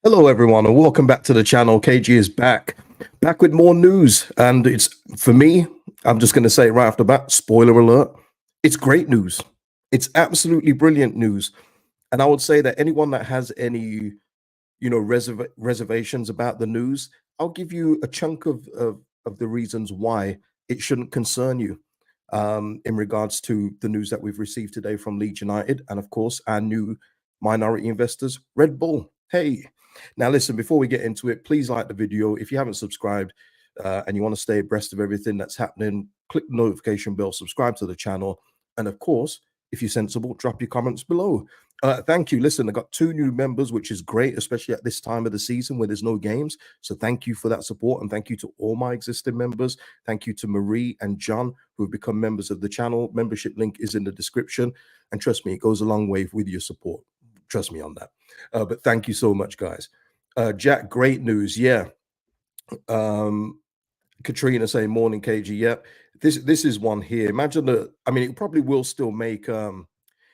Hello, everyone, and welcome back to the channel. KG is back with more news. And it's for me, I'm just going to say right off the bat, spoiler alert, it's great news. It's absolutely brilliant news. And I would say that anyone that has any, reservations about the news, I'll give you a chunk of the reasons why it shouldn't concern you in regards to the news that we've received today from Leeds United and, of course, our new minority investors, Red Bull. Hey, now listen, before we get into it, please like the video. If you haven't subscribed and you want to stay abreast of everything that's happening, click the notification bell, subscribe to the channel. And of course, if you're sensible, drop your comments below. Thank you. Listen, I got 2 new members, which is great, especially at this time of the season where there's no games. So thank you for that support. And thank you to all my existing members. Thank you to Marie and John, who have become members of the channel. Membership link is in the description. And trust me, it goes a long way with your support. Trust me on that. But thank you so much, guys. Jack, great news. Yeah. Katrina saying morning KG. Yep. This is one here. Imagine that. I mean, it probably will still make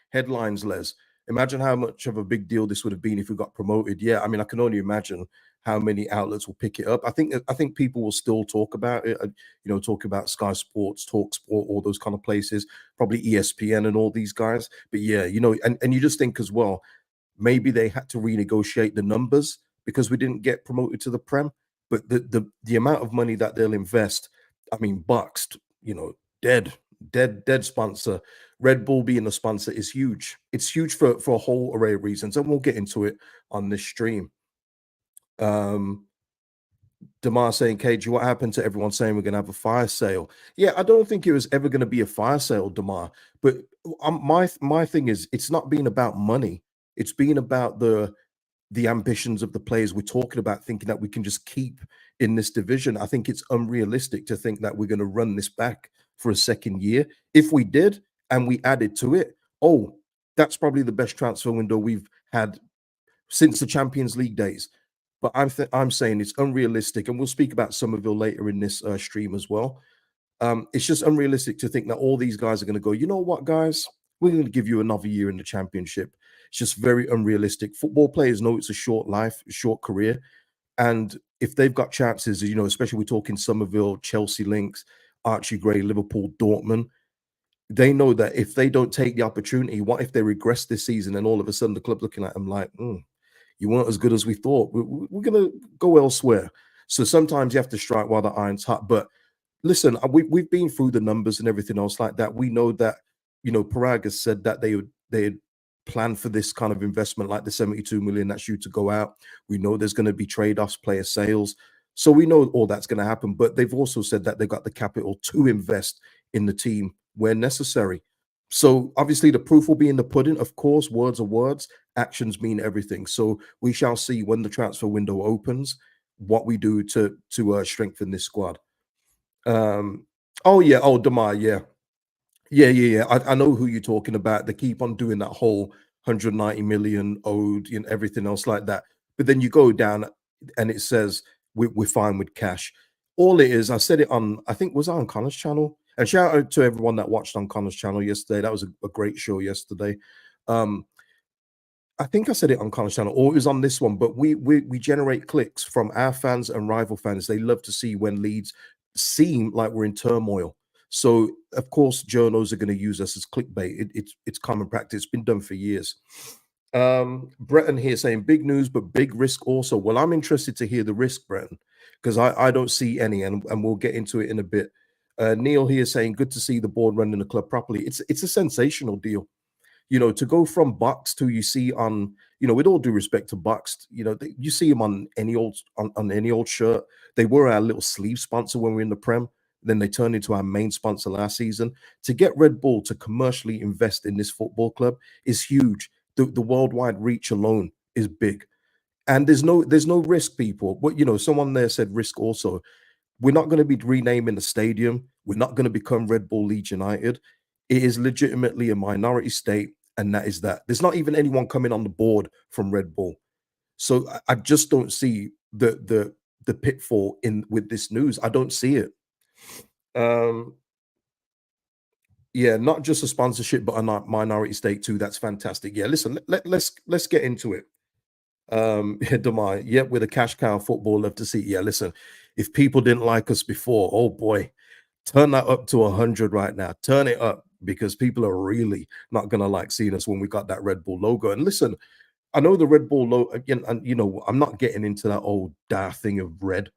headlines, Les. Imagine how much of a big deal this would have been if we got promoted. Yeah, I mean, I can only imagine how many outlets will pick it up. I think people will still talk about it. Talk about Sky Sports, Talk Sport, all those kind of places. Probably ESPN and all these guys. But yeah, and you just think as well, maybe they had to renegotiate the numbers because we didn't get promoted to the Prem. But the amount of money that they'll invest, I mean, Bucks, dead sponsor. Red Bull being a sponsor is huge. It's huge for a whole array of reasons, and we'll get into it on this stream. Damar saying, KG, what happened to everyone saying we're going to have a fire sale? Yeah, I don't think it was ever going to be a fire sale, Damar. But my thing is, it's not been about money. It's been about the ambitions of the players we're talking about, thinking that we can just keep in this division. I think it's unrealistic to think that we're going to run this back for a second year. If we did and we added to it, that's probably the best transfer window we've had since the Champions League days. But I'm saying it's unrealistic, and we'll speak about Summerville later in this stream as well. It's just unrealistic to think that all these guys are going to go, you know what, guys, we're going to give you another year in the Championship. It's just very unrealistic. Football players know it's a short life, a short career. And if they've got chances, especially we're talking Summerville, Chelsea links, Archie Gray, Liverpool, Dortmund, they know that if they don't take the opportunity, what if they regress this season and all of a sudden the club looking at them like, you weren't as good as we thought. We're going to go elsewhere. So sometimes you have to strike while the iron's hot. But listen, we've been through the numbers and everything else like that. We know that, Paraga said that they had planned for this kind of investment, like the 72 million that's due to go out. We know there's going to be trade-offs, player sales. So we know all that's going to happen. But they've also said that they've got the capital to invest in the team where necessary. So obviously the proof will be in the pudding. Of course, words are words, actions mean everything. So we shall see when the transfer window opens what we do to strengthen this squad. Damar, yeah. I know who you're talking about. They keep on doing that whole 190 million owed and everything else like that. But then you go down and it says we're fine with cash. All it is, I said it on, I think, was on Connor's channel. And shout out to everyone that watched on Connor's channel yesterday. That was a great show yesterday. I think I said it on Connor's channel, or it was on this one, but we generate clicks from our fans and rival fans. They love to see when Leeds seem like we're in turmoil. So of course, journos are going to use us as clickbait. It's common practice. It's been done for years. Breton here saying big news, but big risk also. Well, I'm interested to hear the risk, Breton, because I don't see any, and we'll get into it in a bit. Neil here saying good to see the board running the club properly. It's a sensational deal. To go from Bucks to you see on, with all due respect to Bucks, you see them on any old shirt. They were our little sleeve sponsor when we were in the Prem. Then they turned into our main sponsor last season. To get Red Bull to commercially invest in this football club is huge. The worldwide reach alone is big. And there's no risk, people. But someone there said risk also. We're not going to be renaming the stadium. We're not going to become Red Bull Leeds United. It is legitimately a minority state, and that is that. There's not even anyone coming on the board from Red Bull. So I just don't see the pitfall with this news. I don't see it. Yeah, not just a sponsorship, but a minority stake too. That's fantastic. Yeah, listen, let's get into it. Demar, yep, with a cash cow football love to see. Yeah, listen, if people didn't like us before, oh boy, turn that up to 100 right now. Turn it up because people are really not gonna like seeing us when we got that Red Bull logo. And listen, I know the Red Bull logo again, and I'm not getting into that old da thing of red,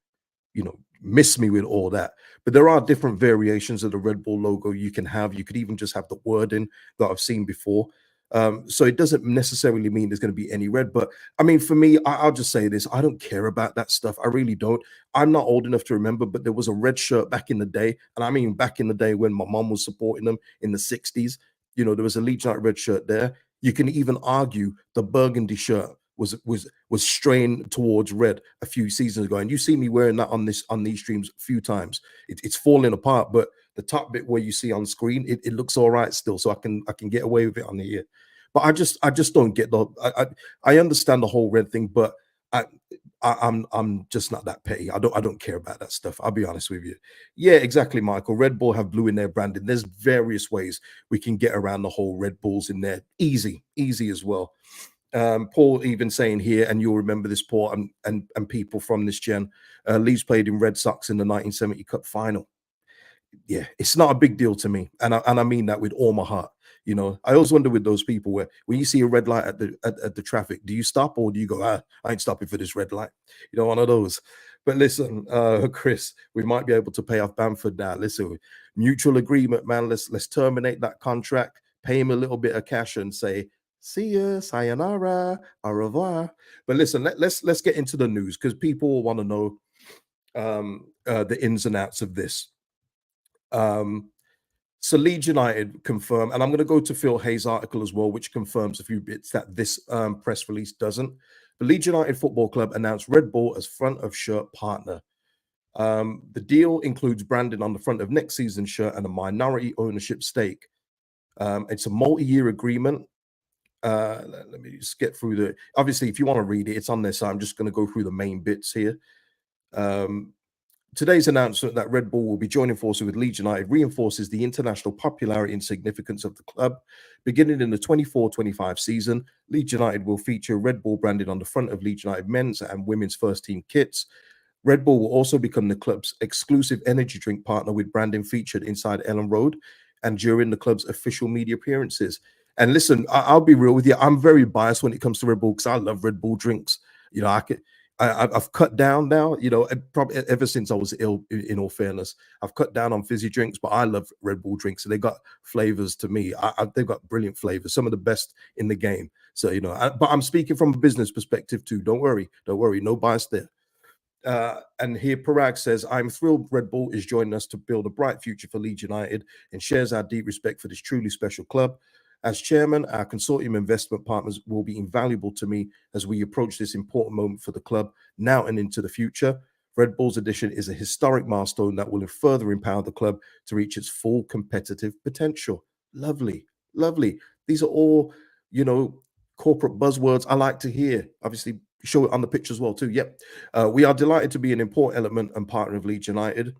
miss me with all that. But there are different variations of the Red Bull logo you can have. You could even just have the wording that I've seen before. So it doesn't necessarily mean there's going to be any red. But I mean, for me, I'll just say this: I don't care about that stuff. I really don't. I'm not old enough to remember, but there was a red shirt back in the day, and I mean back in the day when my mom was supporting them in the '60s. There was a Leeds United red shirt there. You can even argue the burgundy shirt was straying towards red a few seasons ago, and you see me wearing that on these streams a few times. It's falling apart, but the top bit where you see on screen, it looks all right still, so I can get away with it on here. But I just don't get the I understand the whole red thing, but I, I'm just not that petty. I don't care about that stuff. I'll be honest with you. Yeah, exactly, Michael. Red Bull have blue in their branding. There's various ways we can get around the whole Red Bulls in there. Easy as well. Paul even saying here, and you'll remember this, Paul, and people from this gen. Leeds played in Red Sox in the 1970 Cup final. Yeah, it's not a big deal to me, and I mean that with all my heart. I always wonder with those people where when you see a red light at the traffic, do you stop or do you go, I ain't stopping for this red light? One of those. But listen, Chris, we might be able to pay off Bamford now. Listen, mutual agreement, man. Let's terminate that contract, pay him a little bit of cash, and say, see ya, sayonara, au revoir. But listen, let's get into the news because people want to know the ins and outs of this. Um, so Leeds United confirm, and I'm going to go to Phil Hayes' article as well, which confirms a few bits that this press release doesn't. The Leeds United Football Club announced Red Bull as front of shirt partner. The deal includes branding on the front of next season's shirt and a minority ownership stake. It's a multi-year agreement. Let me just get through the. Obviously, if you want to read it, it's on there. So I'm just going to go through the main bits here. Um, Today's announcement that Red Bull will be joining forces with Leeds United reinforces the international popularity and significance of the club. Beginning in the 24-25 season, Leeds United will feature Red Bull branded on the front of Leeds United men's and women's first team kits. Red Bull will also become the club's exclusive energy drink partner, with branding featured inside Ellen Road and during the club's official media appearances. And listen, I'll be real with you. I'm very biased when it comes to Red Bull because I love Red Bull drinks. I could, I've cut down now. Probably ever since I was ill. In all fairness, I've cut down on fizzy drinks, but I love Red Bull drinks. And they got flavors to me. They've got brilliant flavors, some of the best in the game. So but I'm speaking from a business perspective too. Don't worry, no bias there. And here Parag says, I'm thrilled Red Bull is joining us to build a bright future for Leeds United and shares our deep respect for this truly special club. As chairman, our consortium investment partners will be invaluable to me as we approach this important moment for the club now and into the future. Red Bull's addition is a historic milestone that will further empower the club to reach its full competitive potential. Lovely, lovely. These are all, corporate buzzwords I like to hear. Obviously, show it on the pitch as well too. Yep. We are delighted to be an important element and partner of Leeds United,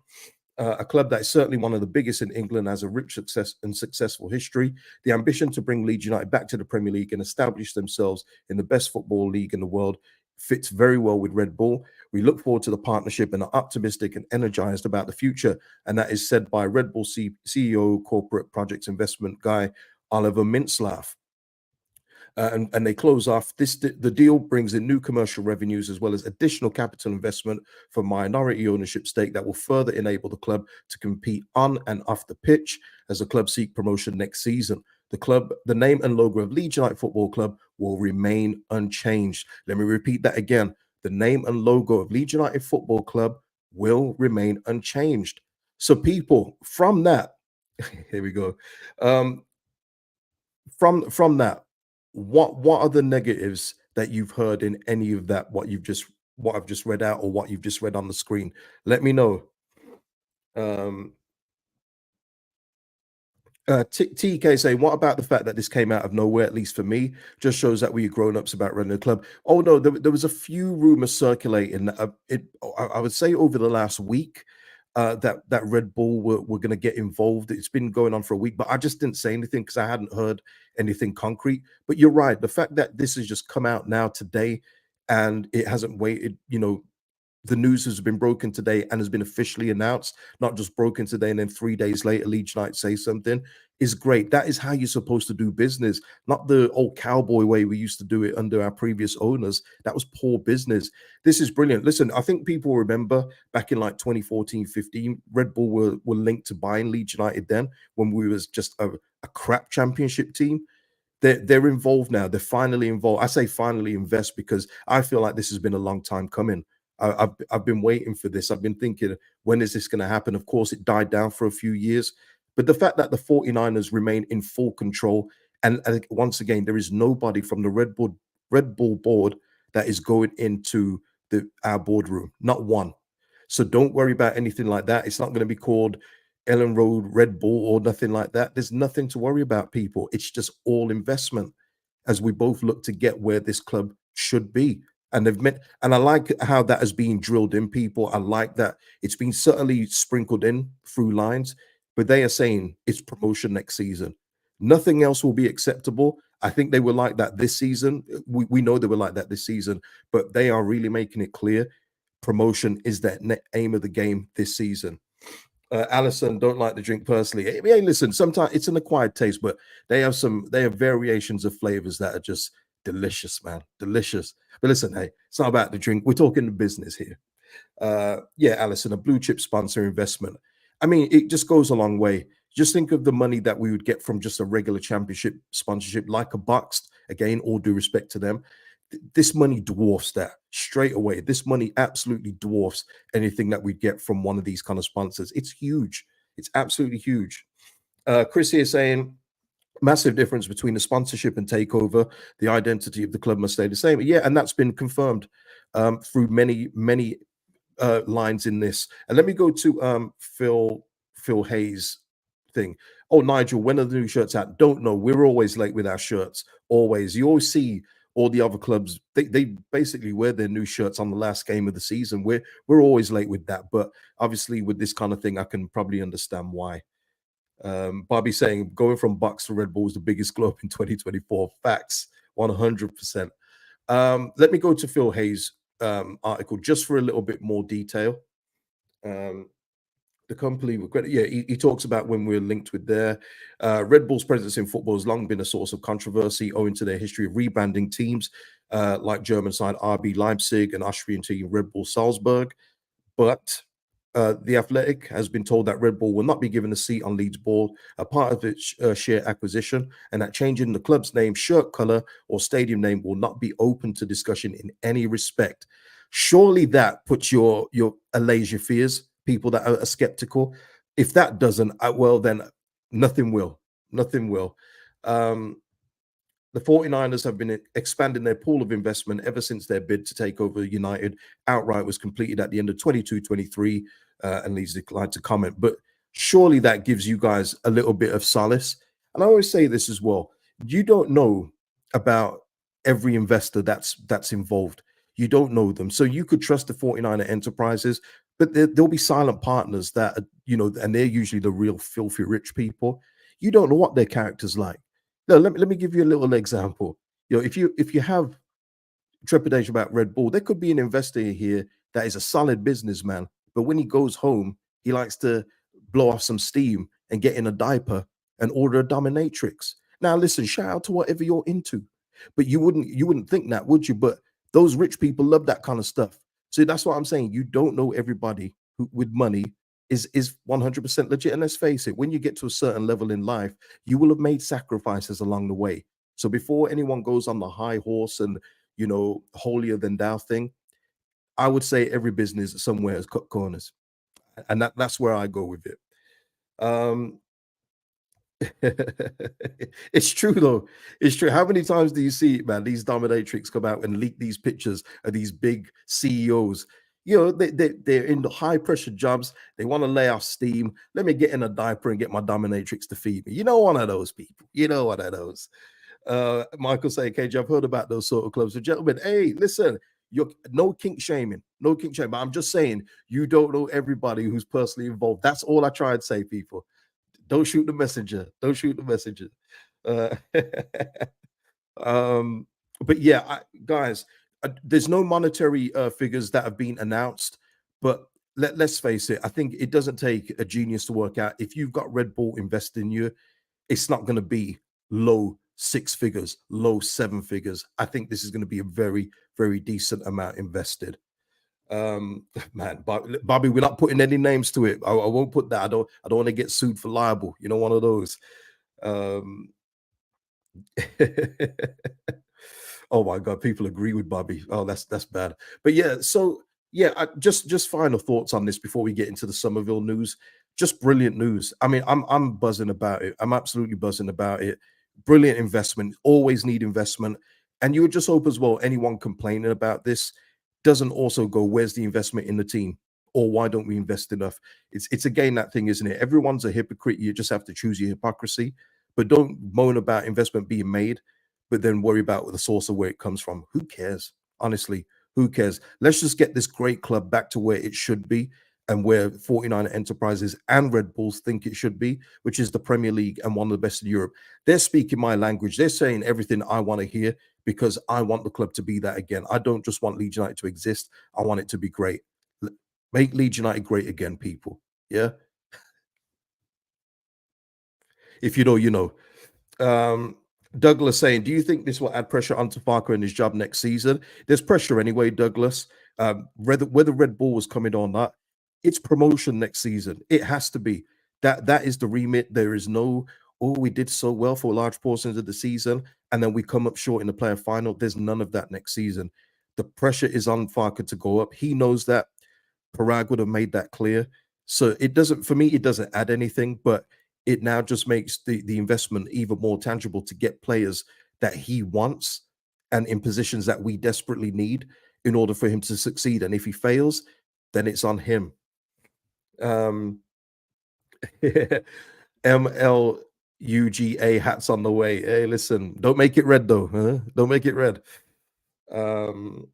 a club that is certainly one of the biggest in England, has a rich success and successful history. The ambition to bring Leeds United back to the Premier League and establish themselves in the best football league in the world fits very well with Red Bull. We look forward to the partnership and are optimistic and energized about the future. And that is said by Red Bull CEO, corporate projects investment guy, Oliver Mintzlaff. And they close off the deal brings in new commercial revenues as well as additional capital investment for minority ownership stake that will further enable the club to compete on and off the pitch as the club seek promotion next season. The name and logo of Leeds United Football Club will remain unchanged. Let me repeat that again. The name and logo of Leeds United Football Club will remain unchanged. So people, from that, here we go. From that, what are the negatives that you've heard in any of that, what I've just read out or what you've just read on the screen? Let me know. um TK saying, what about the fact that this came out of nowhere, at least for me, just shows that we're grown-ups about running a club. Oh no, there was a few rumors circulating that, I would say over the last week, that Red Bull were going to get involved. It's been going on for a week, but I just didn't say anything because I hadn't heard anything concrete. But you're right, the fact that this has just come out now today, and it hasn't waited. The news has been broken today and has been officially announced, not just broken today and then 3 days later, Leeds United say something, is great. That is how you're supposed to do business, not the old cowboy way we used to do it under our previous owners. That was poor business. This is brilliant. Listen, I think people remember back in like 2014, 15, Red Bull were linked to buying Leeds United then when we was just a crap championship team. They're involved now. They're finally involved. I say finally invest because I feel like this has been a long time coming. I've been waiting for this. I've been thinking, when is this going to happen? Of course, it died down for a few years, but the fact that the 49ers remain in full control, and once again, there is nobody from the Red Bull board that is going into our boardroom, not one. So don't worry about anything like that. It's not going to be called Ellen Road Red Bull or nothing like that. There's nothing to worry about, people. It's just all investment as we both look to get where this club should be. And they've met, and I like how that has been drilled in people. I like that it's been subtly sprinkled in through lines, but they are saying it's promotion next season. Nothing else will be acceptable. I think they were like that this season. We know they were like that this season, but they are really making it clear promotion is that aim of the game this season. Allison don't like the drink personally. Hey, listen, sometimes it's an acquired taste, but they have variations of flavors that are just delicious, man, delicious. But listen, hey, it's not about the drink. We're talking the business here. Yeah, Allison, a blue chip sponsor investment. I mean, it just goes a long way. Just think of the money that we would get from just a regular championship sponsorship, like a Bucks. Again, all due respect to them, this money dwarfs that straight away. This money absolutely dwarfs anything that we get from one of these kind of sponsors. It's huge. It's absolutely huge. Chris here saying, massive difference between the sponsorship and takeover. The identity of the club must stay the same. Yeah, and that's been confirmed through many lines in this. And let me go to Phil Hayes thing. Oh, Nigel, when are the new shirts out? Don't know. We're always late with our shirts. Always. You always see all the other clubs. They basically wear their new shirts on the last game of the season. We're always late with that. But obviously, with this kind of thing, I can probably understand why. Bobby saying going from Bucks to Red Bull is the biggest globe in 2024. Facts, 100%. Let me go to Phil Hayes' article just for a little bit more detail. The company, yeah, he talks about when we're linked with their Red Bull's presence in football has long been a source of controversy owing to their history of rebranding teams like German side RB Leipzig and Austrian team Red Bull Salzburg. But the Athletic has been told that Red Bull will not be given a seat on Leeds board, a part of its share acquisition, and that changing the club's name, shirt color, or stadium name will not be open to discussion in any respect. Surely that puts your allays your fears, people that are skeptical. If that doesn't, well, then nothing will. Nothing will. The 49ers have been expanding their pool of investment ever since their bid to take over United outright was completed at the end of 22-23, and Leeds declined to comment. But surely that gives you guys a little bit of solace. And I always say this as well. You don't know about every investor that's involved. You don't know them. So you could trust the 49er enterprises, but there'll be silent partners that, and they're usually the real filthy rich people. You don't know what their character's like. No, let me give you a little example. If you have trepidation about Red Bull, there could be an investor here that is a solid businessman, but when he goes home, he likes to blow off some steam and get in a diaper and order a dominatrix. Now, listen, shout out to whatever you're into, but you wouldn't think that, would you? But those rich people love that kind of stuff. So that's what I'm saying. You don't know everybody who, with money is 100% legit. And let's face it, when you get to a certain level in life, you will have made sacrifices along the way. So before anyone goes on the high horse and holier than thou thing, I would say every business somewhere has cut corners, and that's where I go with it. Um, it's true though. It's true. How many times do you see it, man? These dominatrix come out and leak these pictures of these big CEOs. They're in the high pressure jobs. They want to lay off steam. Let me get in a diaper and get my dominatrix to feed me. One of those people. One of those. Michael say, KJ, I've heard about those sort of clubs. So, gentlemen, hey, listen, you're no kink shaming, no kink shaming. But I'm just saying, you don't know everybody who's personally involved. That's all I try and say, people. Don't shoot the messenger. Don't shoot the messenger. Uh, but yeah, guys, there's no monetary figures that have been announced, but let's face it. I think it doesn't take a genius to work out if you've got Red Bull invested in you, it's not going to be low six figures, low seven figures. I think this is going to be a very, very decent amount invested. Man, Bobby, we're not putting any names to it. I won't put that. I don't want to get sued for libel. You know, one of those. Um, oh my God, people agree with Bobby. Oh, that's bad. But yeah, so yeah, just final thoughts on this before we get into the Somerville news. Just brilliant news. I mean, I'm buzzing about it. I'm absolutely buzzing about it. Brilliant investment. Always need investment. And you would just hope as well anyone complaining about this doesn't also go, where's the investment in the team? Or why don't we invest enough? It's again that thing, isn't it? Everyone's a hypocrite. You just have to choose your hypocrisy, but don't moan about investment being made, but then worry about the source of where it comes from. Who cares? Honestly, who cares? Let's just get this great club back to where it should be and where 49 Enterprises and Red Bulls think it should be, which is the Premier League and one of the best in Europe. They're speaking my language. They're saying everything I want to hear because I want the club to be that again. I don't just want Leeds United to exist. I want it to be great. Make Leeds United great again, people. Yeah. If you know, you know. Um, Douglas saying, do you think this will add pressure onto Farker and his job next season? There's pressure anyway, Douglas. Whether Red Bull was coming or not, it's promotion next season. It has to be. That is the remit. There is no, oh, we did so well for large portions of the season, and then we come up short in the player final. There's none of that next season. The pressure is on Farker to go up. He knows that. Parag would have made that clear. So it doesn't, for me, it doesn't add anything, but it now just makes the investment even more tangible to get players that he wants and in positions that we desperately need in order for him to succeed. And if he fails, then it's on him. Um, MLUGA hats on the way. Hey, listen, don't make it red though. Huh? Don't make it red. Um,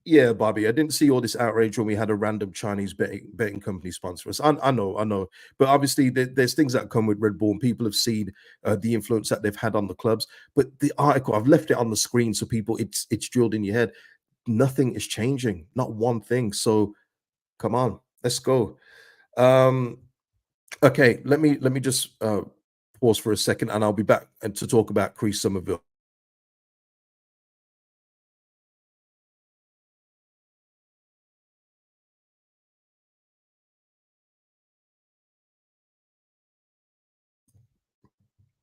yeah, Bobby, I didn't see all this outrage when we had a random Chinese betting company sponsor us. I know, but obviously there's things that come with Red Bull, and people have seen the influence that they've had on the clubs. But the article, I've left it on the screen so people, it's drilled in your head. Nothing is changing, not one thing. So come on, let's go. Um, okay, let me just pause for a second, and I'll be back and to talk about Crysencio Summerville.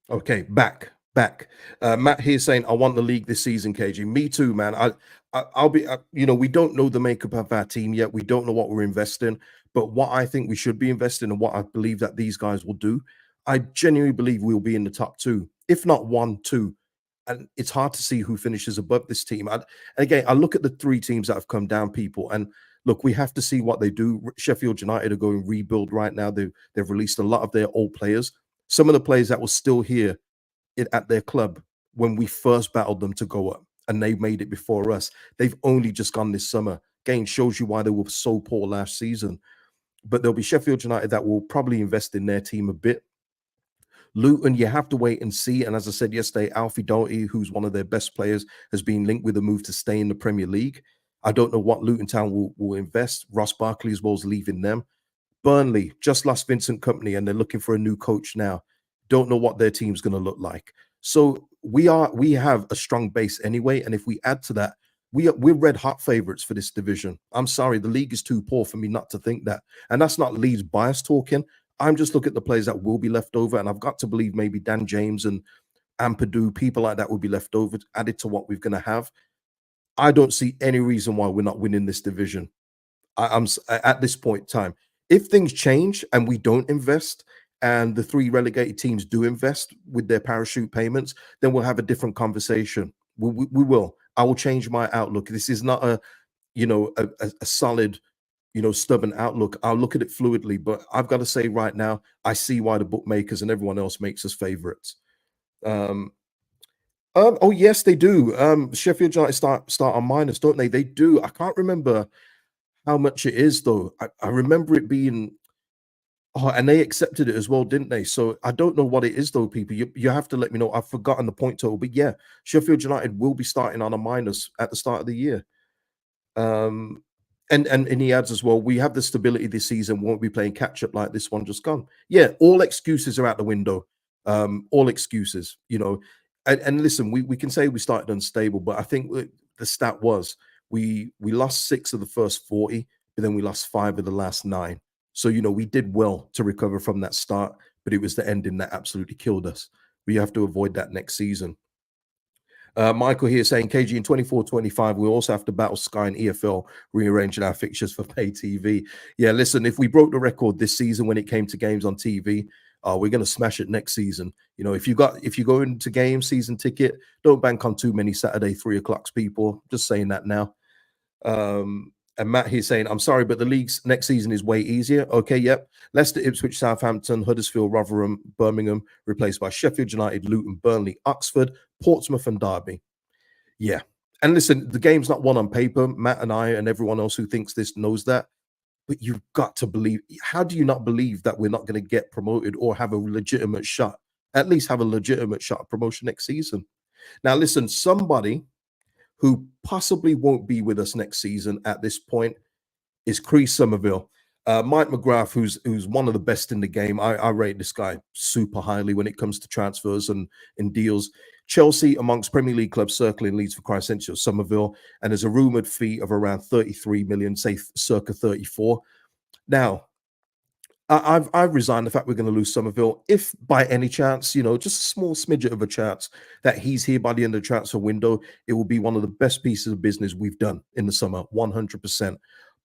Okay, back. Matt here saying, "I want the league this season, KG." Me too, man. I'll be. You know, we don't know the makeup of our team yet. We don't know what we're investing, but what I think we should be investing, and what I believe that these guys will do, I genuinely believe we'll be in the top two, if not one, two. And it's hard to see who finishes above this team. And again, I look at the three teams that have come down, people, and look, we have to see what they do. Sheffield United are going rebuild right now. They've released a lot of their old players. Some of the players that were still here at their club when we first battled them to go up, and they made it before us. They've only just gone this summer. Again, shows you why they were so poor last season. But there'll be Sheffield United that will probably invest in their team a bit. Luton, you have to wait and see. And as I said yesterday, Alfie Doughty, who's one of their best players, has been linked with a move to stay in the Premier League. I don't know what Luton Town will invest. Ross Barkley as well is leaving them. Burnley just lost Vincent Company and they're looking for a new coach now. Don't know what their team's going to look like. So we have a strong base anyway, and if we add to that, we're red hot favorites for this division. I'm sorry, the league is too poor for me not to think that, and that's not Leeds bias talking. I'm just looking at the players that will be left over, and I've got to believe maybe Dan James and Ampadu, people like that will be left over, added to what we're going to have. I don't see any reason why we're not winning this division. I'm at this point in time. If things change and we don't invest, and the three relegated teams do invest with their parachute payments, then we'll have a different conversation. We will. I will change my outlook. This is not a, a solid, stubborn outlook. I'll look at it fluidly, but I've got to say right now, I see why the bookmakers and everyone else makes us favorites. Oh yes, they do. Sheffield United start on minus, don't they? They do. I can't remember how much it is though. I remember it being, oh, and they accepted it as well, didn't they? So I don't know what it is though, people. You have to let me know. I've forgotten the point total, but yeah, Sheffield United will be starting on a minus at the start of the year. Um, and he adds as well, we have the stability this season, won't be playing catch up like this one just gone. Yeah, all excuses are out the window. All excuses, you know. And listen, we can say we started unstable, but I think the stat was we lost 6 of the first 40, but then we lost 5 of the last 9. So you know we did well to recover from that start, but it was the ending that absolutely killed us. We have to avoid that next season. Michael here saying, KG, in 24-25, we also have to battle Sky and EFL, rearranging our fixtures for pay TV. Yeah, listen, if we broke the record this season when it came to games on TV, we're going to smash it next season. You know, if you go into games, season ticket, don't bank on too many Saturday 3 o'clocks, people. Just saying that now. And Matt here saying, I'm sorry, but the league's next season is way easier. Okay, yep. Leicester, Ipswich, Southampton, Huddersfield, Rotherham, Birmingham, replaced by Sheffield United, Luton, Burnley, Oxford, Portsmouth, and Derby. Yeah. And listen, the game's not won on paper. Matt and I and everyone else who thinks this knows that. But you've got to believe. How do you not believe that we're not going to get promoted or have a legitimate shot? At least have a legitimate shot at promotion next season. Now, listen, somebody who possibly won't be with us next season at this point is Crysencio Summerville. Mike McGrath, who's one of the best in the game. I rate this guy super highly when it comes to transfers and deals. Chelsea amongst Premier League clubs circling Leeds for Crysencio Summerville, and there's a rumored fee of around 33 million, say circa 34. Now, I've resigned the fact we're going to lose Somerville. If by any chance, you know, just a small smidget of a chance that he's here by the end of the transfer window, it will be one of the best pieces of business we've done in the summer, 100%.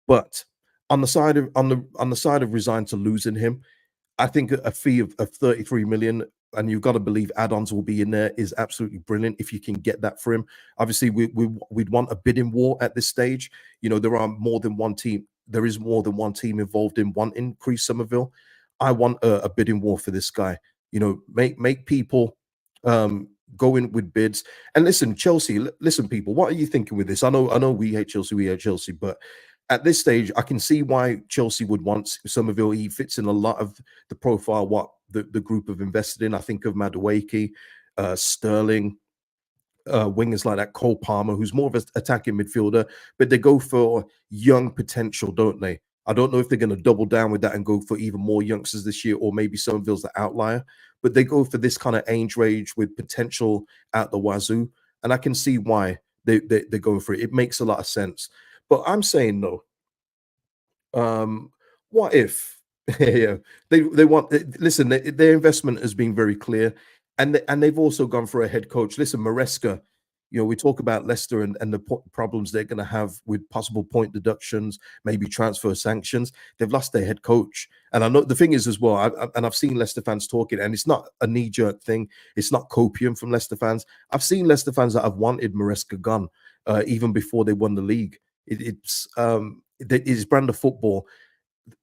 But on the side of resigned to losing him, I think a fee of 33 million, and you've got to believe add-ons will be in there, is absolutely brilliant if you can get that for him. Obviously, we'd want a bidding war at this stage. You know, there are more than one team. There is more than one team involved in wanting Crysencio Summerville. I want a bidding war for this guy. You know, make people go in with bids. And listen, Chelsea, listen, people, what are you thinking with this? I know we hate Chelsea, but at this stage, I can see why Chelsea would want Somerville. He fits in a lot of the profile what the group have invested in. I think of Madueke, Sterling, wingers like that, Cole Palmer, who's more of an attacking midfielder, but they go for young potential, don't they? I don't know if they're going to double down with that and go for even more youngsters this year, or maybe Somerville's the outlier, but they go for this kind of age range with potential at the wazoo. And I can see why they're going for it. It makes a lot of sense. But I'm saying no. What if? Yeah, they want. Listen, their investment has been very clear, and they've also gone for a head coach. Listen, Maresca. You know, we talk about Leicester and the problems they're going to have with possible point deductions, maybe transfer sanctions. They've lost their head coach, and I know the thing is as well. And I've seen Leicester fans talking, and it's not a knee jerk thing. It's not copium from Leicester fans. I've seen Leicester fans that have wanted Maresca gone even before they won the league. His brand of football.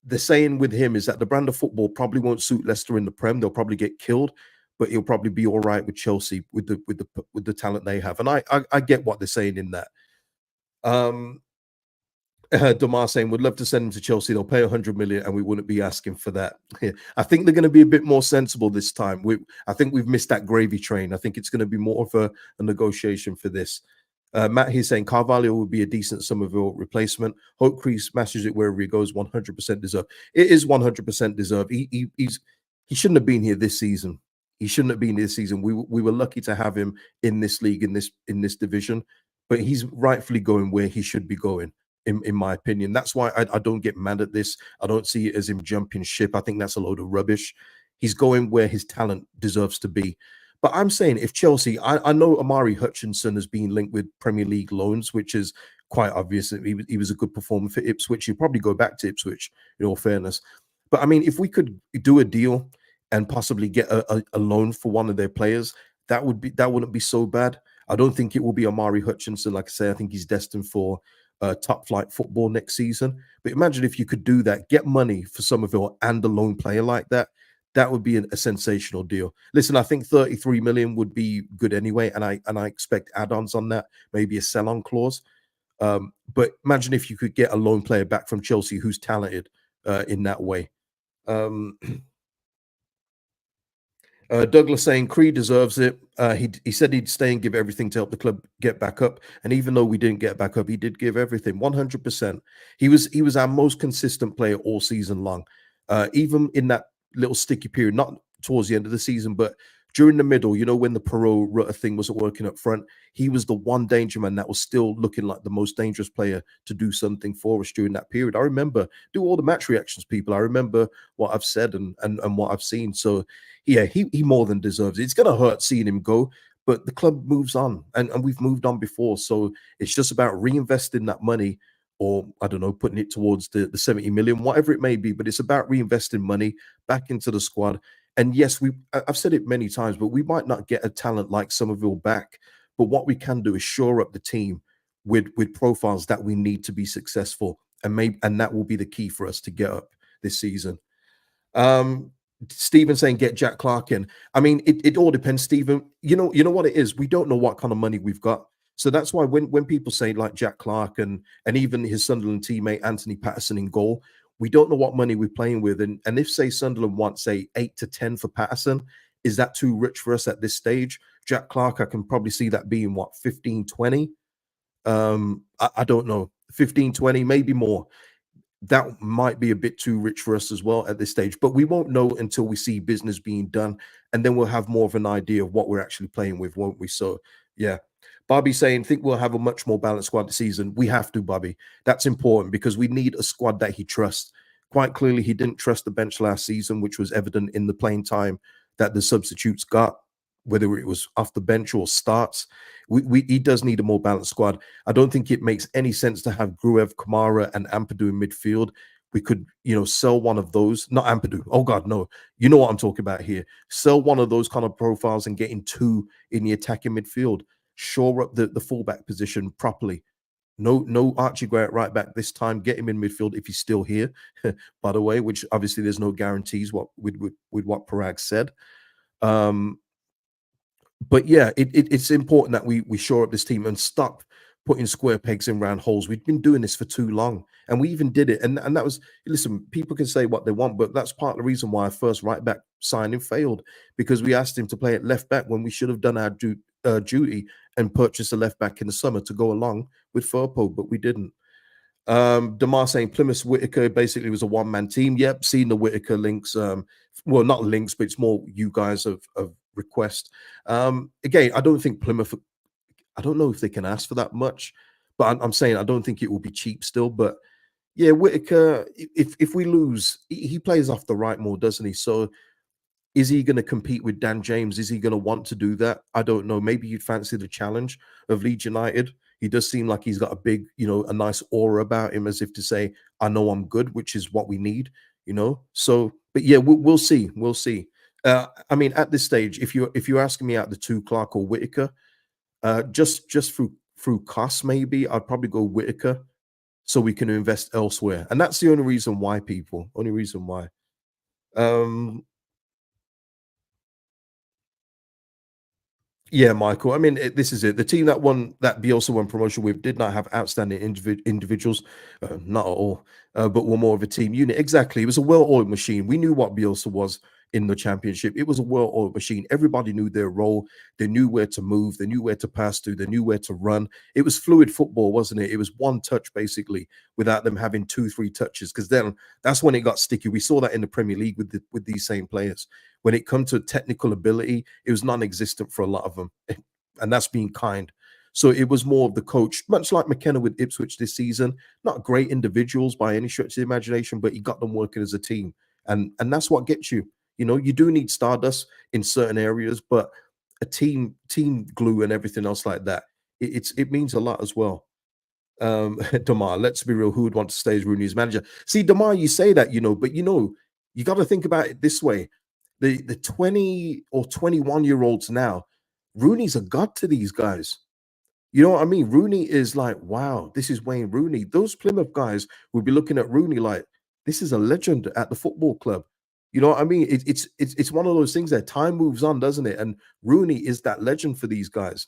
The saying with him is that the brand of football probably won't suit Leicester in the Prem. They'll probably get killed, but he'll probably be all right with Chelsea with the talent they have. And I get what they're saying in that. Um, Damar saying would love to send him to Chelsea. They'll pay 100 million, and we wouldn't be asking for that. I think they're going to be a bit more sensible this time. I think we've missed that gravy train. I think it's going to be more of a negotiation for this. Matt he's saying Carvalho would be a decent Somerville replacement. Hope Crease smashes it wherever he goes. 100% deserved. It is 100% deserved. He shouldn't have been here this season. He shouldn't have been here this season. We were lucky to have him in this league in this division, but he's rightfully going where he should be going. In my opinion, that's why I don't get mad at this. I don't see it as him jumping ship. I think that's a load of rubbish. He's going where his talent deserves to be. But I'm saying if Chelsea, I know Amari Hutchinson has been linked with Premier League loans, which is quite obvious. He was a good performer for Ipswich. He'll probably go back to Ipswich, in all fairness. But I mean, if we could do a deal and possibly get a loan for one of their players, that wouldn't be so bad. I don't think it will be Amari Hutchinson. Like I say, I think he's destined for top flight football next season. But imagine if you could do that, get money for Somerville and a lone player like that. That would be a sensational deal. Listen, I think 33 million would be good anyway, and I expect add-ons on that, maybe a sell-on clause. But imagine if you could get a lone player back from Chelsea who's talented in that way. Um, Douglas saying Creed deserves it. He said he'd stay and give everything to help the club get back up. And even though we didn't get back up, he did give everything, 100%. He was our most consistent player all season long. Even in that little sticky period, not towards the end of the season, but during the middle, when the Perot Rutter thing wasn't working up front, he was the one danger man that was still looking like the most dangerous player to do something for us during that period. I remember do all the match reactions, people. I remember what I've said and what I've seen. So yeah, he more than deserves it. It's gonna hurt seeing him go, but the club moves on, and we've moved on before. So it's just about reinvesting that money, or I don't know, putting it towards the 70 million, whatever it may be. But it's about reinvesting money back into the squad. And yes, I've said it many times, but we might not get a talent like Summerville back. But what we can do is shore up the team with profiles that we need to be successful, and that will be the key for us to get up this season. Um, Stephen saying get Jack Clark in. I mean, it all depends, Stephen. You know what it is. We don't know what kind of money we've got. So that's why when people say like Jack Clark and even his Sunderland teammate Anthony Patterson in goal, we don't know what money we're playing with. And if say Sunderland wants say 8 to 10 for Patterson, is that too rich for us at this stage? Jack Clark, I can probably see that being what 15, 20. I don't know, 15, 20, maybe more. That might be a bit too rich for us as well at this stage. But we won't know until we see business being done, and then we'll have more of an idea of what we're actually playing with, won't we? So, yeah. Bobby saying, think we'll have a much more balanced squad this season. We have to, Bobby. That's important because we need a squad that he trusts. Quite clearly, he didn't trust the bench last season, which was evident in the playing time that the substitutes got, whether it was off the bench or starts. He does need a more balanced squad. I don't think it makes any sense to have Gruev, Kamara, and Ampadu in midfield. We could, sell one of those. Not Ampadu. Oh God, no. You know what I'm talking about here. Sell one of those kind of profiles and get in two in the attacking midfield. Shore up the fullback position properly. No Archie Gray at right back this time. Get him in midfield if he's still here. By the way, which obviously there's no guarantees with what Parag said. But yeah, it's important that we shore up this team and stop putting square pegs in round holes. We've been doing this for too long, and we even did it. And that was, listen, people can say what they want, but that's part of the reason why our first right back signing failed, because we asked him to play at left back when we should have done our duty and purchased a left back in the summer to go along with Firpo, but we didn't. Demar saying Plymouth Whitaker basically was a one-man team. Yep, seen the Whitaker links. Well, not links, but it's more you guys of request. Again, I don't think Plymouth. I don't know if they can ask for that much, but I'm saying I don't think it will be cheap still. But yeah, Whitaker. If we lose, he plays off the right more, doesn't he? So is he going to compete with Dan James? Is he going to want to do that? I don't know. Maybe you'd fancy the challenge of Leeds United. He does seem like he's got a big, a nice aura about him, as if to say, "I know I'm good," which is what we need, So, but yeah, we'll see. We'll see. I mean, at this stage, if you're asking me out the two, Clark or Whitaker, just through costs, maybe I'd probably go Whitaker, so we can invest elsewhere, and that's the only reason why. People, only reason why. Um, Yeah, Michael. I mean, this is it. The team that Bielsa won promotion with did not have outstanding individuals, not at all, but were more of a team unit. Exactly. It was a well-oiled machine. We knew what Bielsa was in the championship. It was a well-oiled machine. Everybody knew their role. They knew where to move. They knew where to pass to. They knew where to run. It was fluid football, wasn't it? It was one touch basically, without them having two, three touches. Because then that's when it got sticky. We saw that in the Premier League with these same players. When it comes to technical ability, it was non-existent for a lot of them, and that's being kind. So it was more of the coach, much like McKenna with Ipswich this season. Not great individuals by any stretch of the imagination, but he got them working as a team, and that's what gets you. You do need stardust in certain areas, but a team glue and everything else like that, it means a lot as well. Damar, let's be real. Who would want to stay as Rooney's manager? See, Damar, you say that, but you got to think about it this way. The 20 or 21-year-olds now, Rooney's a god to these guys. You know what I mean? Rooney is like, wow, this is Wayne Rooney. Those Plymouth guys would be looking at Rooney like, this is a legend at the football club. You know what I mean? It's one of those things that time moves on, doesn't it? And Rooney is that legend for these guys.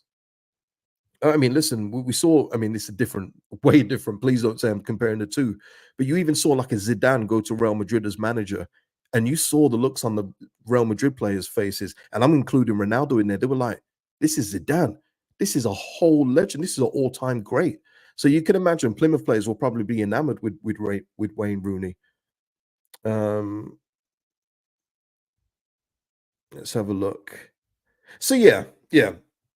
I mean, listen, we saw, I mean, this is different, way different. Please don't say I'm comparing the two. But you even saw like a Zidane go to Real Madrid as manager, and you saw the looks on the Real Madrid players' faces, and I'm including Ronaldo in there. They were like, "This is Zidane. This is a whole legend. This is an all-time great." So you can imagine Plymouth players will probably be enamored with Wayne Rooney. Um, let's have a look. So yeah.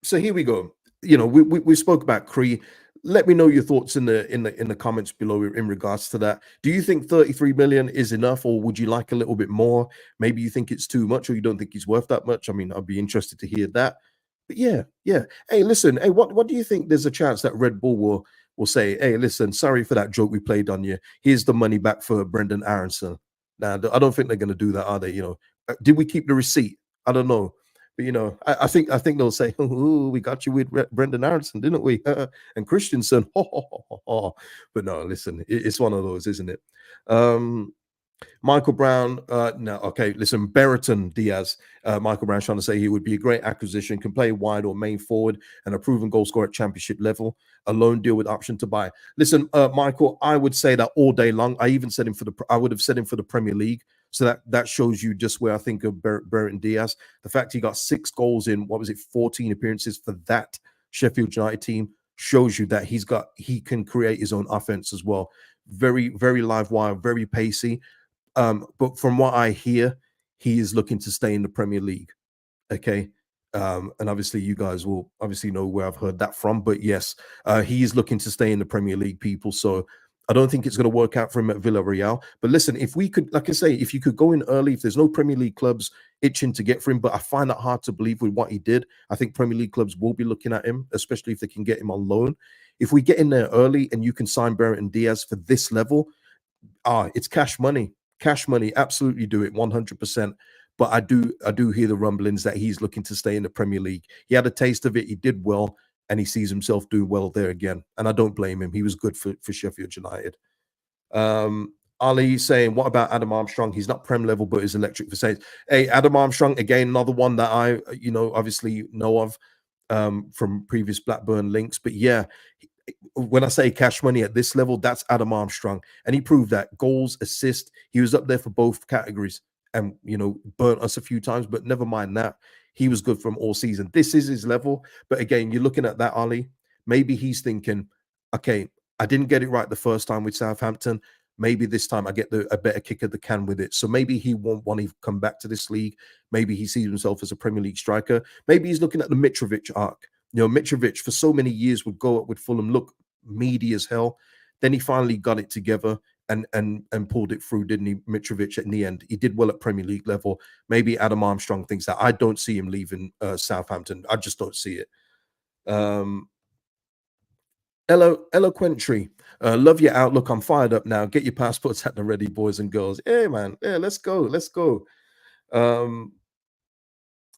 So here we go. We spoke about Cree. Let me know your thoughts in the comments below in regards to that. Do you think 33 million is enough, or would you like a little bit more? Maybe you think it's too much, or you don't think he's worth that much. I mean, I'd be interested to hear that. But yeah. Hey, listen. Hey, what do you think? There's a chance that Red Bull will say, "Hey, listen, sorry for that joke we played on you. Here's the money back for Brendan Aronson." Now, I don't think they're going to do that, are they? Did we keep the receipt? I don't know. But I think they'll say, "Ooh, we got you with Brendan Aronson, didn't we?" And Christensen. But no, listen, it's one of those, isn't it? Um, Michael Brown, no, okay, listen, Berriton Diaz, Michael Brown's trying to say he would be a great acquisition, can play wide or main forward, and a proven goal scorer at championship level. A loan deal with option to buy. Listen, Michael, I would say that all day long. I would have said him for the Premier League. So that shows you just where I think of Berriton Diaz. The fact he got 6 goals in, what was it, 14 appearances for that Sheffield United team shows you that he can create his own offense as well. Very, very live wire, very pacey. But from what I hear, he is looking to stay in the Premier League. Okay. And obviously, you guys will obviously know where I've heard that from. But yes, he is looking to stay in the Premier League, people. So I don't think it's going to work out for him at Villarreal. But listen, if we could, like I say, if you could go in early, if there's no Premier League clubs itching to get for him, but I find that hard to believe with what he did. I think Premier League clubs will be looking at him, especially if they can get him on loan. If we get in there early and you can sign Berriton Diaz for this level, it's cash money. Cash money, absolutely do it 100%. But I do hear the rumblings that he's looking to stay in the Premier League. He had a taste of it, he did well, and he sees himself doing well there again. And I don't blame him. He was good for Sheffield United. Ali saying, what about Adam Armstrong? He's not Prem level, but is electric for Saints. Hey, Adam Armstrong, again, another one that I, obviously know of from previous Blackburn links. But yeah, when I say cash money at this level, that's Adam Armstrong. And he proved that goals, assist, he was up there for both categories and, burnt us a few times, but never mind that. He was good from all season. This is his level. But again, you're looking at that, Ali. Maybe he's thinking, okay, I didn't get it right the first time with Southampton. Maybe this time I get a better kick of the can with it. So maybe he won't want to come back to this league. Maybe he sees himself as a Premier League striker. Maybe he's looking at the Mitrovic arc. Mitrovic for so many years would go up with Fulham, look meaty as hell. Then he finally got it together and pulled it through, didn't he? Mitrovic in the end, he did well at Premier League level. Maybe Adam Armstrong thinks that. I don't see him leaving Southampton. I just don't see it. Eloquentry. Love your outlook. I'm fired up now. Get your passports at the ready, boys and girls. Yeah, man. Yeah, let's go.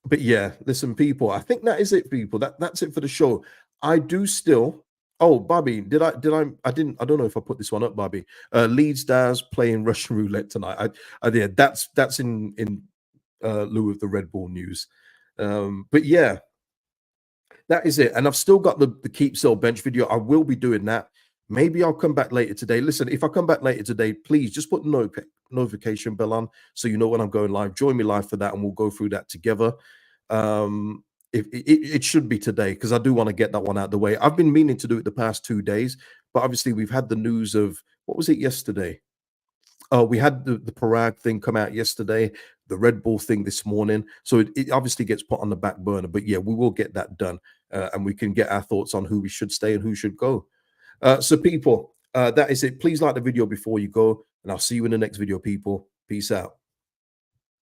But yeah, listen, people. I think that is it, people. That's it for the show. I do still. Oh, Bobby, I didn't. I don't know if I put this one up, Bobby. Leeds Stars playing Russian roulette tonight. Yeah, that's in lieu of the Red Bull news. But yeah, that is it. And I've still got the keep sell bench video. I will be doing that. Maybe I'll come back later today. Listen, if I come back later today, please just put the notification bell on so you know when I'm going live. Join me live for that, and we'll go through that together. It should be today because I do want to get that one out of the way. I've been meaning to do it the past 2 days, but obviously we've had the news of what was it yesterday? Oh, we had the Parag thing come out yesterday, the Red Bull thing this morning. So it obviously gets put on the back burner. But yeah, we will get that done, and we can get our thoughts on who we should stay and who should go. So people, that is it. Please like the video before you go, and I'll see you in the next video, people. Peace out.